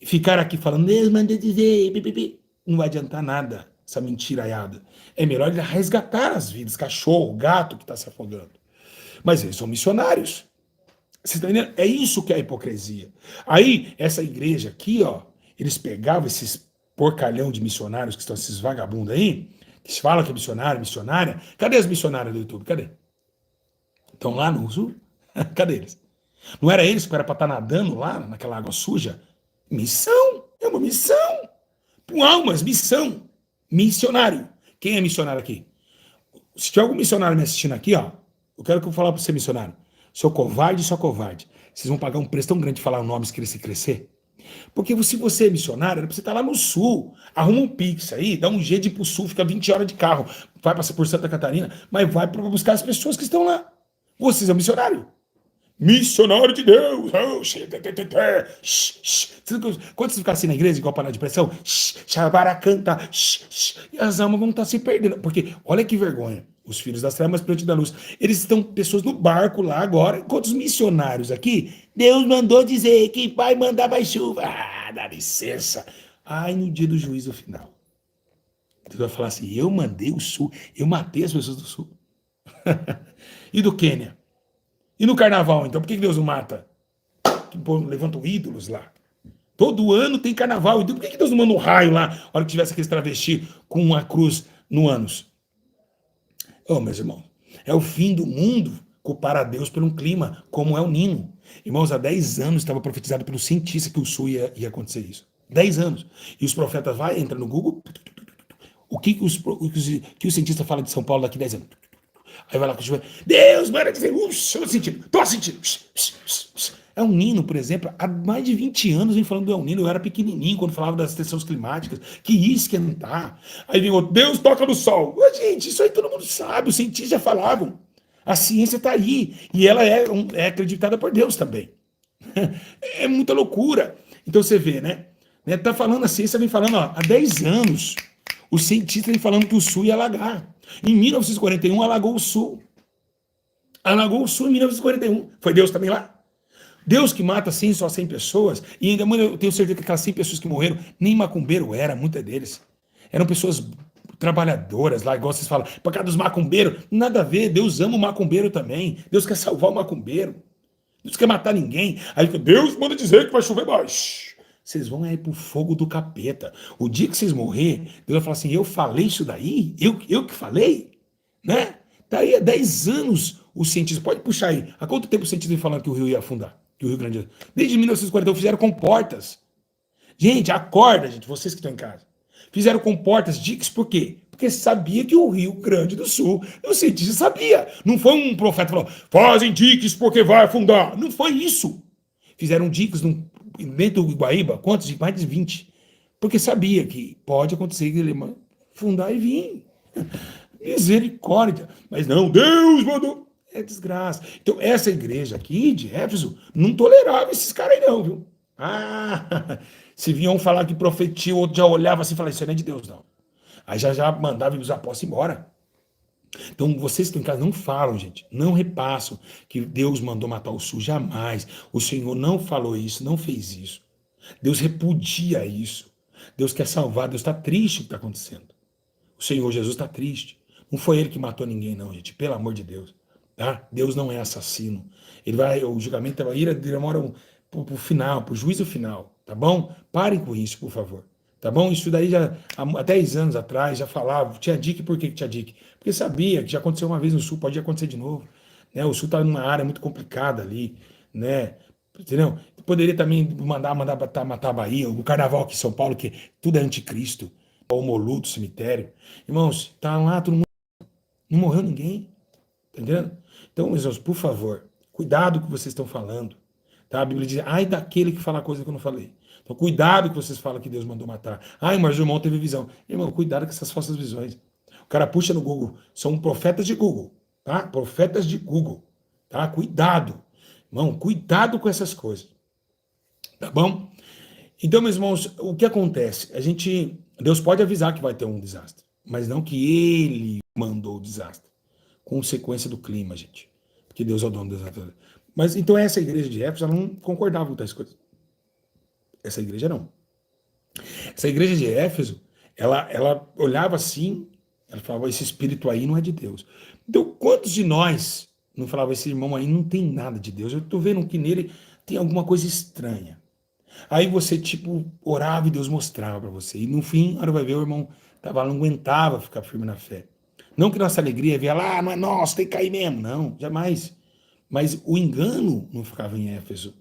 Ficar aqui falando, Deus manda dizer, não vai adiantar nada, essa mentiraiada. É melhor ele resgatar as vidas, cachorro, gato que está se afogando. Mas eles são missionários. Você está entendendo? É isso que é a hipocrisia. Aí, essa igreja aqui, ó, eles pegavam esses porcalhão de missionários que estão esses vagabundos aí, que se fala que é missionário, missionária. Cadê as missionárias do YouTube? Cadê? Estão lá no sul? Cadê eles? Não era eles que era para estar nadando lá naquela água suja? Missão! É uma missão! Com almas, missão! Missionário. Quem é missionário aqui? Se tiver algum missionário me assistindo aqui, ó, eu quero que eu falar para você, missionário. Seu covarde, sua covarde. Vocês vão pagar um preço tão grande de falar nomes que crescer. Porque se você é missionário, era pra você estar lá no sul. Arruma um Pix aí, dá um jeito de ir pro sul, fica 20 horas de carro. Vai passar por Santa Catarina, mas vai para buscar as pessoas que estão lá. Vocês são missionário. Missionário de Deus. Oh, quando você ficar assim na igreja, igual panela de pressão, canta, e as almas vão estar se perdendo. Porque, olha que vergonha, os filhos das trevas, mas da luz, eles estão pessoas no barco lá agora, enquanto os missionários aqui, Deus mandou dizer que vai mandar mais chuva. Ah, dá licença. Ai, no dia do juízo final, Deus vai falar assim, eu mandei o sul, eu matei as pessoas do sul. E do Quênia? E no carnaval, então, por que Deus não mata? Que levantam ídolos lá. Todo ano tem carnaval. Então, por que Deus não manda um raio lá, na hora que tivesse aqueles travesti com uma cruz no ânus? Oh, meus irmãos, é o fim do mundo culpar a Deus por um clima, como é o Nino. Irmãos, há 10 anos estava profetizado pelo cientista que o sul ia acontecer isso. 10 anos. E os profetas entra no Google, o que o cientista fala de São Paulo daqui a 10 anos? Aí vai lá com o chuveiro, Deus, manda dizer, tô sentindo. É um Nino, por exemplo, há mais de 20 anos vem falando do El Nino, eu era pequenininho quando falava das tensões climáticas, que ia esquentar. Aí vem outro, Deus toca no sol. Ô, gente, isso aí todo mundo sabe, os cientistas já falavam. A ciência está aí, e ela é acreditada por Deus também. É muita loucura. Então você vê, né? Tá falando, a ciência vem falando, ó, há 10 anos, os cientistas vêm falando que o sul ia alagar. Em 1941, alagou o sul. Alagou o sul em 1941. Foi Deus também lá? Deus que mata 100, só 100 pessoas, e ainda, mano, eu tenho certeza que aquelas 100 pessoas que morreram, nem macumbeiro era, muitas deles. Eram pessoas trabalhadoras lá, igual vocês falam, por causa dos macumbeiros. Nada a ver, Deus ama o macumbeiro também. Deus quer salvar o macumbeiro. Deus quer matar ninguém. Aí Deus manda dizer que vai chover mais. Vocês vão aí pro fogo do capeta. O dia que vocês morrer, Deus vai falar assim, eu falei isso daí? Eu que falei? Né? Tá aí há 10 anos o cientista, pode puxar aí. Há quanto tempo o cientista vem falando que o rio ia afundar? Que o Rio Grande... Desde 1941 fizeram comportas. Gente, acorda, gente, vocês que estão em casa. Fizeram comportas, diques, por quê? Porque sabia que o Rio Grande do Sul, o cientista sabia. Não foi um profeta que falou, fazem diques porque vai afundar. Não foi isso. Fizeram diques dentro do Iguaíba, quantos? Mais de 20. Porque sabia que pode acontecer que ele afundar e vir. Misericórdia. Mas não, Deus mandou. É desgraça. Então, essa igreja aqui de Éfeso não tolerava esses caras aí não, viu? Ah, se vinham falar que profetia, o outro já olhava assim e falava, isso não é de Deus, não. Aí já mandava os apóstolos embora. Então, vocês que estão em casa não falam, gente, não repassam que Deus mandou matar o sul, jamais. O Senhor não falou isso, não fez isso. Deus repudia isso. Deus quer salvar, Deus está triste com o que está acontecendo. O Senhor Jesus está triste. Não foi ele que matou ninguém, não, gente, pelo amor de Deus. Tá? Deus não é assassino. O julgamento da ira demora pro final, pro juízo final, tá bom? Parem com isso, por favor. Tá bom? Isso daí já há 10 anos atrás já falava, tinha dique, por que tinha dique? Porque sabia que já aconteceu uma vez no sul, pode acontecer de novo. Né? O sul está numa área muito complicada ali, né? Entendeu? Poderia também mandar matar a Bahia, o carnaval aqui em São Paulo, que tudo é anticristo, o Molu do cemitério. Irmãos, tá lá, todo mundo, não morreu ninguém. Tá entendendo? Então, meus irmãos, por favor, cuidado com o que vocês estão falando. Tá? A Bíblia diz, ai daquele que fala coisa que eu não falei. Então, cuidado que vocês falam que Deus mandou matar. Ai, mas o irmão teve visão. Irmão, cuidado com essas falsas visões. O cara puxa no Google. São profetas de Google. Tá? Profetas de Google. Tá? Cuidado. Irmão, cuidado com essas coisas. Tá bom? Então, meus irmãos, o que acontece? Deus pode avisar que vai ter um desastre. Mas não que ele mandou o desastre. Consequência do clima, gente. Porque Deus é o dono das naturezas. Mas então essa igreja de Éfeso, ela não concordava com tais coisas. Essa igreja não. Essa igreja de Éfeso, ela olhava assim, ela falava, esse espírito aí não é de Deus. Então, quantos de nós não falava, esse irmão aí não tem nada de Deus? Eu estou vendo que nele tem alguma coisa estranha. Aí você, tipo, orava e Deus mostrava para você. E no fim, a hora vai ver, o irmão tava, não aguentava ficar firme na fé. Não que nossa alegria via lá, não é nosso, tem que cair mesmo. Não, jamais. Mas o engano não ficava em Éfeso.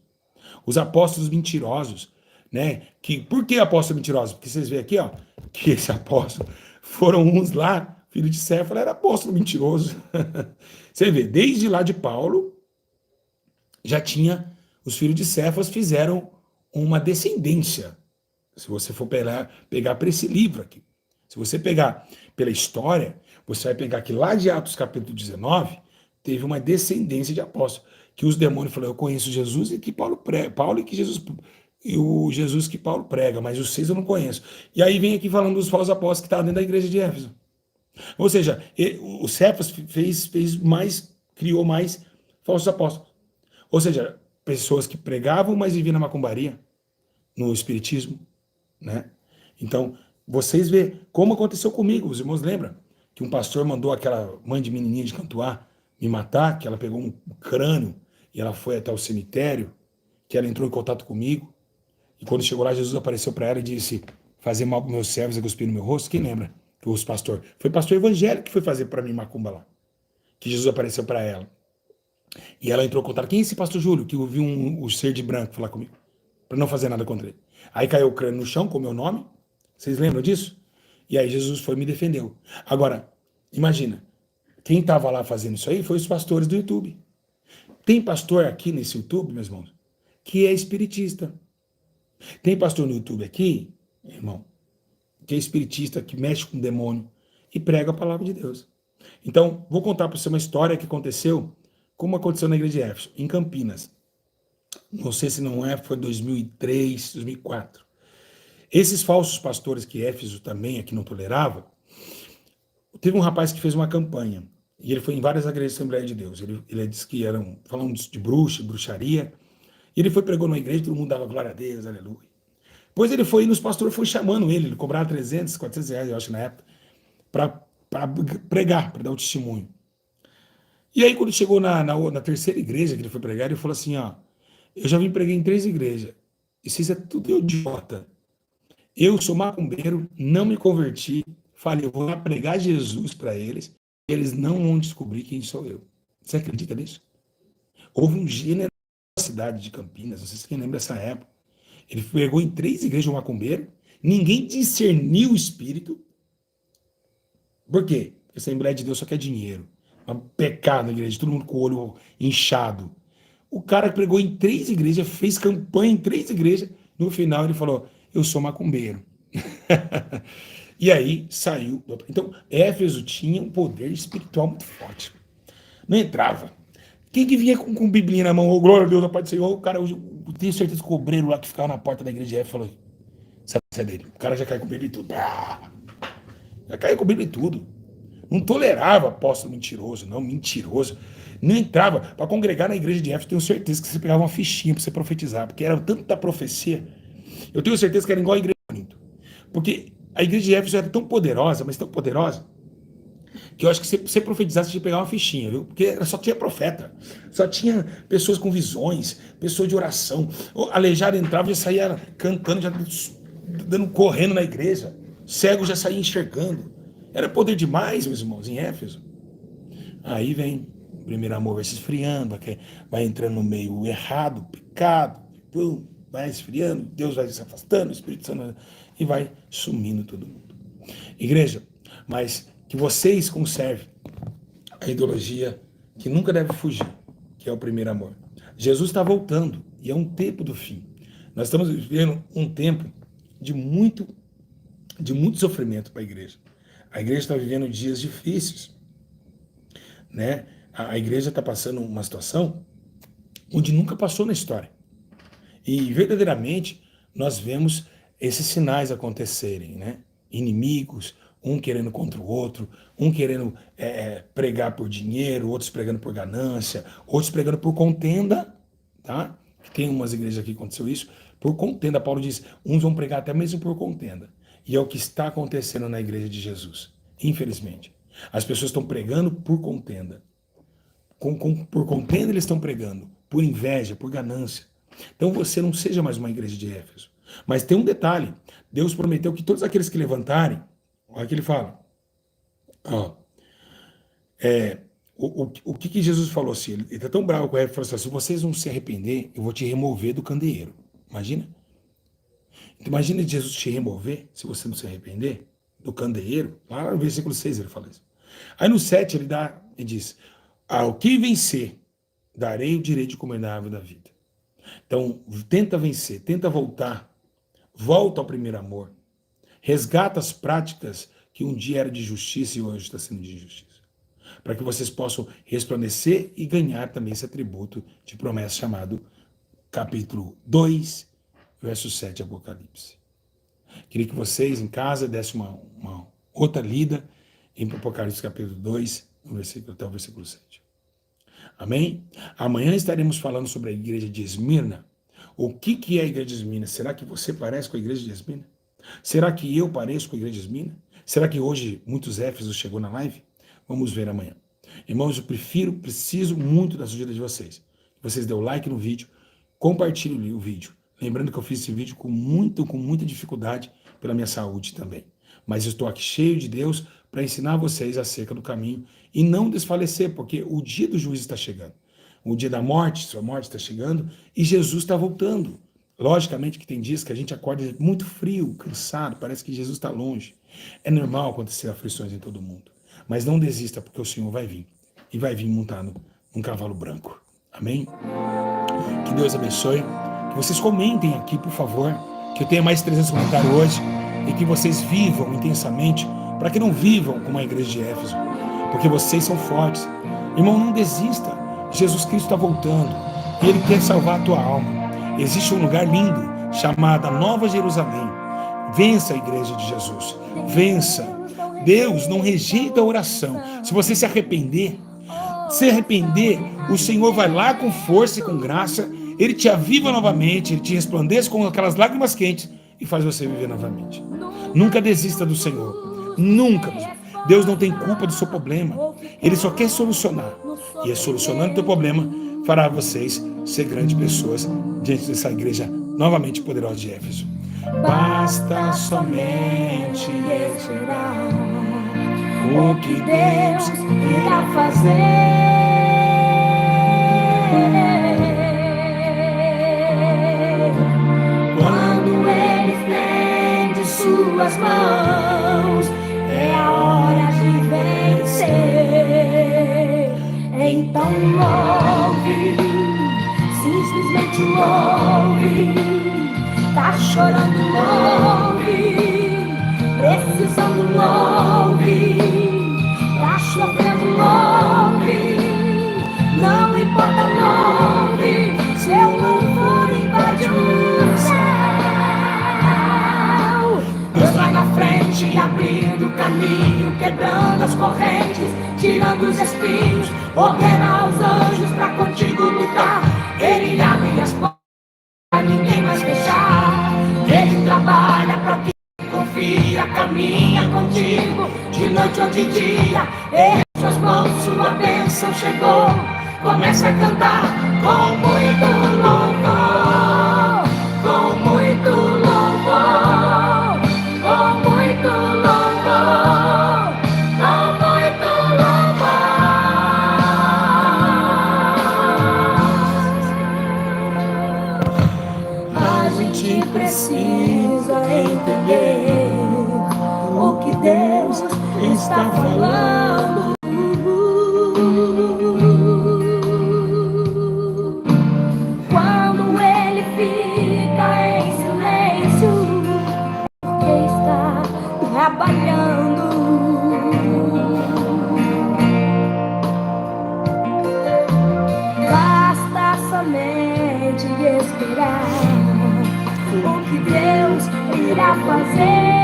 Os apóstolos mentirosos, né? Por que apóstolo mentiroso? Porque vocês veem aqui, ó, que esse apóstolo foram uns lá, filho de Céfalo, era apóstolo mentiroso. Você vê, desde lá de Paulo, já tinha, os filhos de Cefas fizeram uma descendência. Se você for pegar para esse livro aqui, se você pegar pela história, você vai pegar que lá de Atos capítulo 19, teve uma descendência de apóstolos, que os demônios falaram, eu conheço Jesus e que Paulo prega, Paulo e que Jesus, e o Jesus que Paulo prega, mas os seis eu não conheço. E aí vem aqui falando dos falsos apóstolos que estavam dentro da igreja de Éfeso. Ou seja, o Cefas fez mais, criou mais falsos apóstolos. Ou seja, pessoas que pregavam, mas viviam na macumbaria, no espiritismo, né? Então, vocês vê como aconteceu comigo, os irmãos lembram que um pastor mandou aquela mãe de menininha de Cantuá me matar, que ela pegou um crânio e ela foi até o cemitério, que ela entrou em contato comigo, e quando chegou lá, Jesus apareceu para ela e disse, fazer mal para meus servos e cuspir no meu rosto. Quem lembra? Os pastor. Foi pastor evangélico que foi fazer para mim macumba lá, que Jesus apareceu para ela. E ela entrou em contato. Quem é esse pastor Júlio? Que ouviu o ser de branco falar comigo. Para não fazer nada contra ele. Aí caiu o crânio no chão com o meu nome. Vocês lembram disso? E aí Jesus foi e me defendeu. Agora, imagina. Quem estava lá fazendo isso aí foi os pastores do YouTube. Tem pastor aqui nesse YouTube, meus irmãos, que é espiritista. Tem pastor no YouTube aqui, irmão, que é espiritista, que mexe com o demônio e prega a palavra de Deus. Então, vou contar para você uma história que aconteceu, como aconteceu na igreja de Éfeso, em Campinas. Não sei se não é, foi 2003, 2004. Esses falsos pastores que Éfeso também aqui não tolerava, teve um rapaz que fez uma campanha, e ele foi em várias igrejas de Assembleia de Deus. Ele disse que eram, falando de bruxaria, e ele foi pregou numa igreja, todo mundo dava glória a Deus, aleluia. Pois ele foi, e os pastores foram chamando ele cobrava 300, 400 reais, eu acho, na época, para pregar, para dar o testemunho. E aí, quando chegou na terceira igreja que ele foi pregar, ele falou assim, ó, eu já vim pregar em 3 igrejas, e vocês é tudo idiota. Eu sou macumbeiro, não me converti, falei, eu vou lá pregar Jesus para eles, e eles não vão descobrir quem sou eu. Você acredita nisso? Houve um gênero na cidade de Campinas, não sei se quem lembra dessa época. Ele pregou em 3 igrejas um macumbeiro, ninguém discerniu o espírito. Por quê? Porque a Assembleia de Deus só quer dinheiro. É um pecado na igreja, todo mundo com o olho inchado. O cara pregou em 3 igrejas, fez campanha em 3 igrejas, no final ele falou, eu sou macumbeiro. E aí saiu. Então, Éfeso tinha um poder espiritual muito forte. Não entrava. Quem que vinha com Biblia na mão? Oh, glória a Deus, a paz do Senhor. O cara, eu tenho certeza que o obreiro lá que ficava na porta da igreja de Éfeso falou: sai dele. O cara já caiu com Bíblia e tudo. Já caiu com Bíblia e tudo. Não tolerava apóstolo mentiroso, não, mentiroso. Não entrava. Para congregar na igreja de Éfeso, tenho certeza que você pegava uma fichinha para você profetizar, porque era tanta profecia. Eu tenho certeza que era igual a igreja de Corinto. Porque a igreja de Éfeso era tão poderosa, mas tão poderosa, que eu acho que você profetizasse, você tinha que pegar uma fichinha, viu? Porque só tinha profeta, só tinha pessoas com visões, pessoas de oração. O aleijado entrava e já saía cantando, já correndo na igreja. Cego já saía enxergando. Era poder demais, meus irmãos, em Éfeso. Aí vem, o primeiro amor vai se esfriando, vai entrando no meio errado, pecado, pum, vai esfriando, Deus vai se afastando, o Espírito Santo e vai sumindo todo mundo. Igreja, mas que vocês conservem a ideologia que nunca deve fugir, que é o primeiro amor. Jesus está voltando e é um tempo do fim. Nós estamos vivendo um tempo de muito sofrimento para a igreja. A igreja está vivendo dias difíceis, né? A igreja está passando uma situação onde nunca passou na história. E verdadeiramente nós vemos esses sinais acontecerem, né? Inimigos, um querendo contra o outro, um querendo pregar por dinheiro, outros pregando por ganância, outros pregando por contenda, tá? Tem umas igrejas aqui que aconteceu isso, por contenda. Paulo diz, uns vão pregar até mesmo por contenda. E é o que está acontecendo na igreja de Jesus, infelizmente. As pessoas estão pregando por contenda. Por contenda eles estão pregando, por inveja, por ganância. Então você não seja mais uma igreja de Éfeso. Mas tem um detalhe, Deus prometeu que todos aqueles que levantarem, olha o que ele fala, ó, o que Jesus falou assim, ele está tão bravo com ele, falou assim, se vocês não se arrepender, eu vou te remover do candeeiro. Imagina? Então, imagina Jesus te remover, se você não se arrepender, do candeeiro. Lá no versículo 6 ele fala isso. Aí no 7 ele diz, ao que vencer, darei o direito de comer da árvore da vida. Então, tenta vencer, tenta voltar, volta ao primeiro amor, resgata as práticas que um dia era de justiça e hoje está sendo de injustiça, para que vocês possam resplandecer e ganhar também esse atributo de promessa chamado capítulo 2, verso 7, Apocalipse. Queria que vocês em casa dessem uma outra lida em Apocalipse capítulo 2, até o versículo 7. Amém? Amanhã estaremos falando sobre a igreja de Esmirna. O que é a igreja de Esmirna? Será que você parece com a igreja de Esmirna? Será que eu pareço com a igreja de Esmirna? Será que hoje muitos Éfesos chegou na live? Vamos ver amanhã. Irmãos, eu preciso muito da ajuda de vocês. Vocês dêem o like no vídeo, compartilhem o vídeo. Lembrando que eu fiz esse vídeo com muita dificuldade pela minha saúde também. Mas eu estou aqui cheio de Deus para ensinar vocês acerca do caminho e não desfalecer, porque o dia do juízo está chegando. O dia da morte, sua morte está chegando e Jesus está voltando. Logicamente que tem dias que a gente acorda muito frio, cansado, parece que Jesus está longe. É normal acontecer aflições em todo mundo. Mas não desista, porque o Senhor vai vir. E vai vir montado num cavalo branco. Amém? Que Deus abençoe. Que vocês comentem aqui, por favor, que eu tenha mais 300 comentários hoje e que vocês vivam intensamente, para que não vivam como a igreja de Éfeso, porque vocês são fortes. Irmão, não desista. Jesus Cristo está voltando e Ele quer salvar a tua alma. Existe um lugar lindo chamado Nova Jerusalém. Vença a igreja de Jesus. Vença. Deus não rejeita a oração. Se você se arrepender, o Senhor vai lá com força e com graça, Ele te aviva novamente, Ele te resplandece com aquelas lágrimas quentes e faz você viver novamente. Nunca desista do Senhor. Nunca. Deus não tem culpa do seu problema. Ele só quer solucionar. E solucionando o teu problema, fará vocês ser grandes pessoas diante dessa igreja novamente poderosa de Éfeso. Basta somente esperar o que Deus irá fazer. Quando Ele estende suas mãos, é a hora de vencer. Então louve, simplesmente louve. Tá chorando, louve. Precisando, louve. Tá sofrendo, louve. Não importa, louve. Seu louvor invade o céu. Deus vai na frente, abrindo o caminho, quebrando as correntes, tirando os espinhos, ordena aos anjos pra contigo lutar. Ele abre as portas pra ninguém mais fechar. Ele trabalha pra quem confia, caminha contigo de noite ou de dia. Em suas mãos sua bênção chegou. Começa a cantar com muito louvor, com muito louvor, com muito louvor, com muito louvor. A gente precisa entender o que Deus está falando. Quando Ele fica em silêncio, porque está trabalhando. Basta somente esperar o que Deus irá fazer.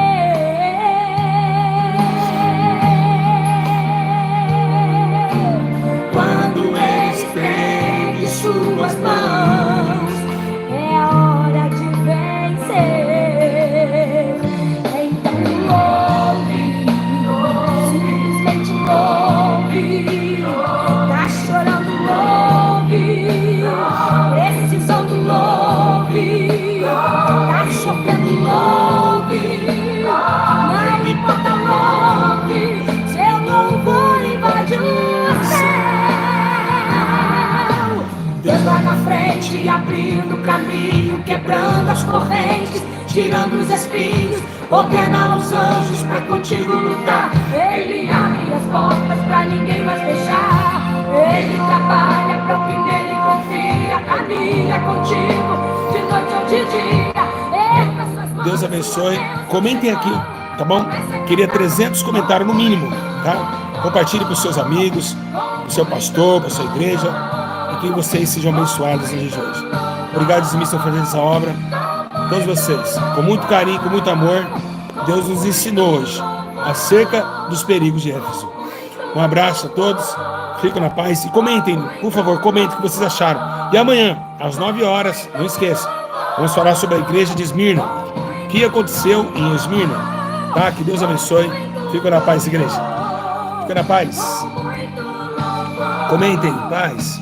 Quando Ele estende suas mãos, é a hora de vencer. Então louve, simplesmente louve. Tá chorando, louve. Precisando, louve. abrindo o caminho, quebrando as correntes, tirando os espinhos, ordena aos anjos pra contigo lutar. Ele abre as portas pra ninguém mais fechar. Ele trabalha pra quem nele confia, caminha contigo de noite ou de dia. Erga suas mãos. Deus abençoe. Comentem aqui, tá bom? Queria 300 comentários no mínimo, tá? Compartilhe com os seus amigos, com o seu pastor, com a sua igreja, e que vocês sejam abençoados no dia de hoje. Obrigado, Dizimista, por fazer essa obra. Todos vocês, com muito carinho, com muito amor, Deus nos ensinou hoje acerca dos perigos de Éfeso. Um abraço a todos, fiquem na paz e comentem, por favor, comentem o que vocês acharam. E amanhã, às 9 horas, não esqueça, vamos falar sobre a igreja de Esmirna, o que aconteceu em Esmirna, tá? Que Deus abençoe, fiquem na paz, igreja. Fiquem na paz. Comentem, paz.